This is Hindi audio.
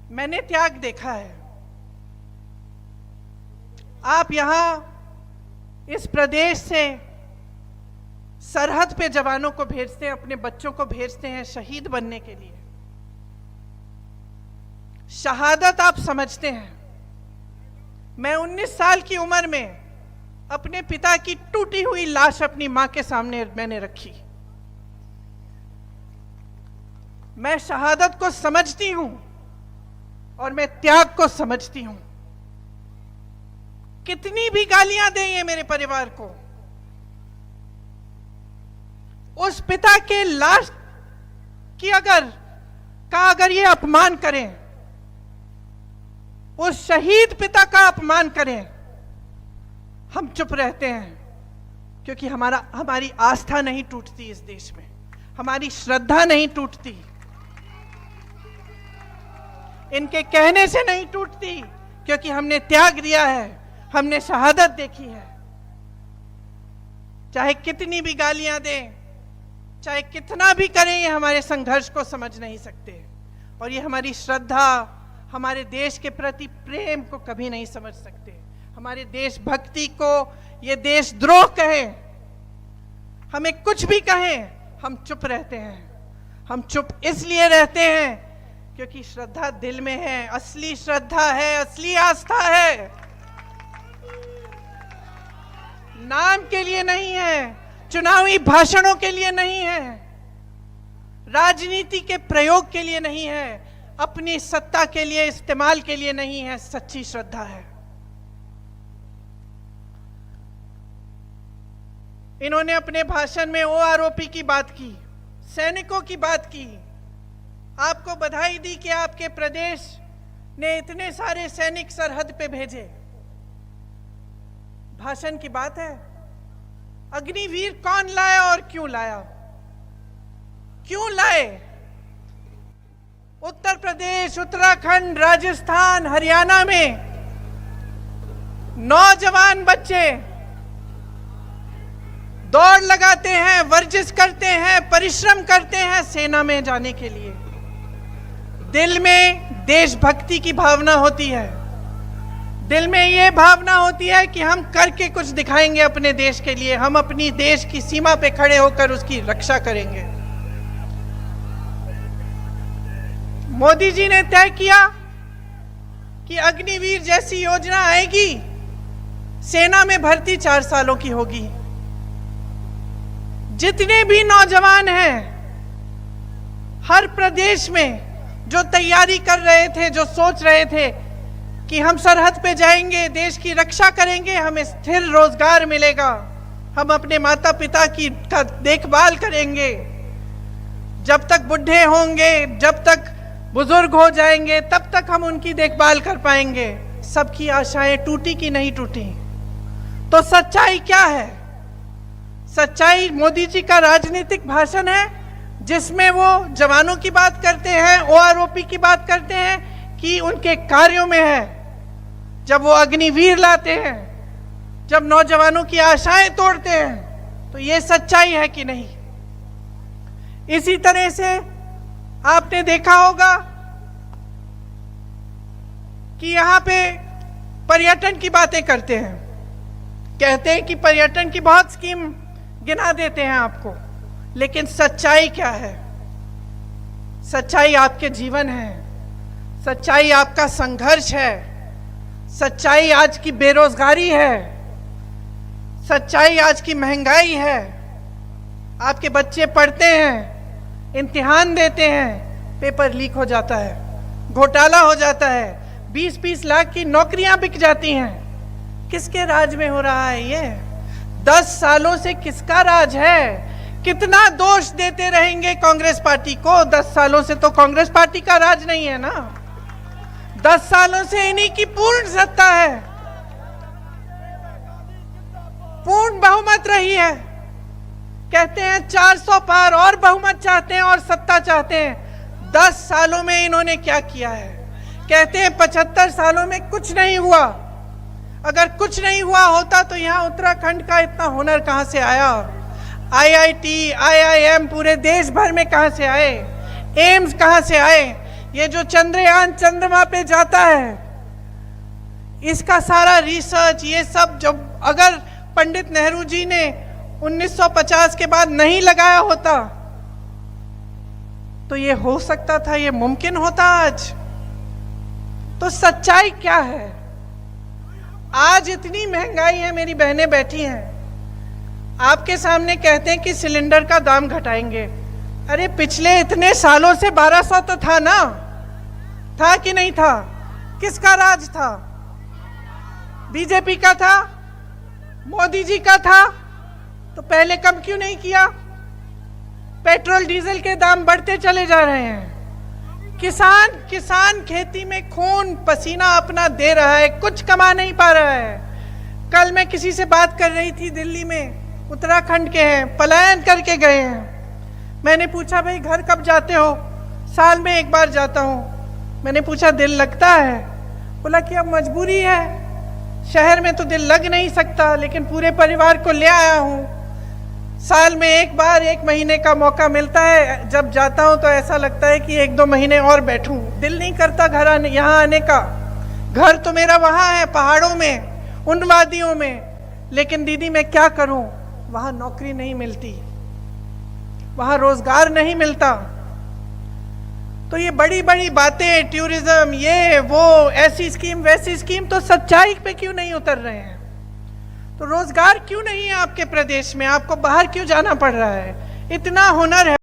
मैंने त्याग देखा है। आप यहां इस प्रदेश से सरहद पे जवानों को भेजते हैं, अपने बच्चों को भेजते हैं शहीद बनने के लिए। शहादत आप समझते हैं। मैं 19 साल की उम्र में अपने पिता की टूटी हुई लाश अपनी मां के सामने मैंने रखी। मैं शहादत को समझती हूं और मैं त्याग को समझती हूं। कितनी भी गालियां दें ये मेरे परिवार को, उस पिता के लाश की अगर ये अपमान करें, उस शहीद पिता का अपमान करें, हम चुप रहते हैं, क्योंकि हमारी आस्था नहीं टूटती इस देश में, हमारी श्रद्धा नहीं टूटती, इनके कहने से नहीं टूटती, क्योंकि हमने त्याग दिया है, हमने शहादत देखी है। चाहे कितनी भी गालियां दें, चाहे कितना भी करें, ये हमारे संघर्ष को समझ नहीं सकते, और ये हमारी श्रद्धा, हमारे देश के प्रति प्रेम को कभी नहीं समझ सकते। हमारे देशभक्ति को ये देशद्रोह कहें, हमें कुछ भी कहें, हम चुप रहते हैं। हम चुप इसलिए रहते हैं क्योंकि श्रद्धा दिल में है, असली श्रद्धा है, असली आस्था है, नाम के लिए नहीं है, चुनावी भाषणों के लिए नहीं है, राजनीति के प्रयोग के लिए नहीं है, अपनी सत्ता के लिए इस्तेमाल के लिए नहीं है, सच्ची श्रद्धा है। इन्होंने अपने भाषण में ओआरओपी की बात की, सैनिकों की बात की। आपको बधाई दी कि आपके प्रदेश ने इतने सारे सैनिक सरहद पे भेजे। भाषण की बात है। अग्निवीर कौन लाया और क्यों लाया? क्यों लाए? उत्तर प्रदेश, उत्तराखंड, राजस्थान, हरियाणा में नौजवान बच्चे दौड़ लगाते हैं, वर्जिश करते हैं, परिश्रम करते हैं सेना में जाने के लिए। दिल में देशभक्ति की भावना होती है, दिल में ये भावना होती है कि हम करके कुछ दिखाएंगे अपने देश के लिए, हम अपनी देश की सीमा पे खड़े होकर उसकी रक्षा करेंगे। मोदी जी ने तय किया कि अग्निवीर जैसी योजना आएगी, सेना में भर्ती 4 सालों की होगी। जितने भी नौजवान हैं हर प्रदेश में जो तैयारी कर रहे थे, जो सोच रहे थे कि हम सरहद पे जाएंगे, देश की रक्षा करेंगे, हमें स्थिर रोजगार मिलेगा, हम अपने माता पिता का देखभाल करेंगे, जब तक बुढ़े होंगे, जब तक बुजुर्ग हो जाएंगे, तब तक हम उनकी देखभाल कर पाएंगे। सबकी आशाएं टूटी कि नहीं टूटी? तो सच्चाई क्या है? सच्चाई मोदी जी का राजनीतिक भाषण है, जिसमें वो जवानों की बात करते हैं, ओआरओपी की बात करते हैं कि उनके कार्यों में है। जब वो अग्निवीर लाते हैं, जब नौजवानों की आशाएं तोड़ते हैं, तो ये सच्चाई है कि नहीं? इसी तरह से आपने देखा होगा कि यहाँ पे पर्यटन की बातें करते हैं, कहते हैं कि पर्यटन की बहुत स्कीम गिना देते हैं आपको, लेकिन सच्चाई क्या है? सच्चाई आपके जीवन है, सच्चाई आपका संघर्ष है, सच्चाई आज की बेरोजगारी है, सच्चाई आज की महंगाई है। आपके बच्चे पढ़ते हैं, इम्तिहान देते हैं, पेपर लीक हो जाता है, घोटाला हो जाता है, 20-20 लाख की नौकरियां बिक जाती हैं। किसके राज में हो रहा है ये? 10 सालों से किसका राज है? कितना दोष देते रहेंगे कांग्रेस पार्टी को? 10 सालों से तो कांग्रेस पार्टी का राज नहीं है ना, 10 सालों से इन्हीं की पूर्ण सत्ता है, पूर्ण बहुमत रही है। कहते हैं 400 पार और बहुमत चाहते हैं और सत्ता चाहते हैं। 10 सालों में इन्होंने क्या किया है? कहते हैं 75 सालों में कुछ नहीं हुआ। अगर कुछ नहीं हुआ होता तो यहाँ उत्तराखंड का इतना हुनर कहाँ से आया? IIT, IIM पूरे देश भर में कहाँ से आए? एम्स कहाँ से आए? ये जो चंद्रयान चंद्रमा पे जाता है, इसका सारा रिसर्च, ये सब जब अगर पंडित नेहरू जी ने 1950 के बाद नहीं लगाया होता तो ये हो सकता था, ये मुमकिन होता आज। तो सच्चाई क्या है? आज इतनी महंगाई है, मेरी बहनें बैठी हैं, आपके सामने कहते हैं कि सिलेंडर का दाम घटाएंगे। अरे पिछले इतने सालों से 1200 तो था ना, था कि नहीं था? किसका राज था? बीजेपी का था? मोदी जी का था? तो पहले कम क्यों नहीं किया? पेट्रोल डीजल के दाम बढ़ते चले जा रहे हैं। किसान खेती में खून पसीना अपना दे रहा है, कुछ कमा नहीं पा रहा है। कल मैं किसी से बात कर रही थी, दिल्ली में, उत्तराखंड के हैं, पलायन करके गए हैं। मैंने पूछा भाई घर कब जाते हो? साल में एक बार जाता हूँ। मैंने पूछा दिल लगता है? बोला कि अब मजबूरी है, शहर में तो दिल लग नहीं सकता, लेकिन पूरे परिवार को ले आया हूँ। साल में एक बार 1 महीने का मौका मिलता है, जब जाता हूँ तो ऐसा लगता है कि 1-2 महीने और बैठूं। दिल नहीं करता घर आने, यहाँ आने का। घर तो मेरा वहाँ है, पहाड़ों में, उन वादियों में। लेकिन दीदी मैं क्या करूँ, वहाँ नौकरी नहीं मिलती, वहाँ रोजगार नहीं मिलता। तो ये बड़ी बड़ी बातें, टूरिज्म, ये वो, ऐसी स्कीम वैसी स्कीम, तो सच्चाई पे क्यों नहीं उतर रहे हैं? तो रोजगार क्यों नहीं है आपके प्रदेश में? आपको बाहर क्यों जाना पड़ रहा है? इतना हुनर है।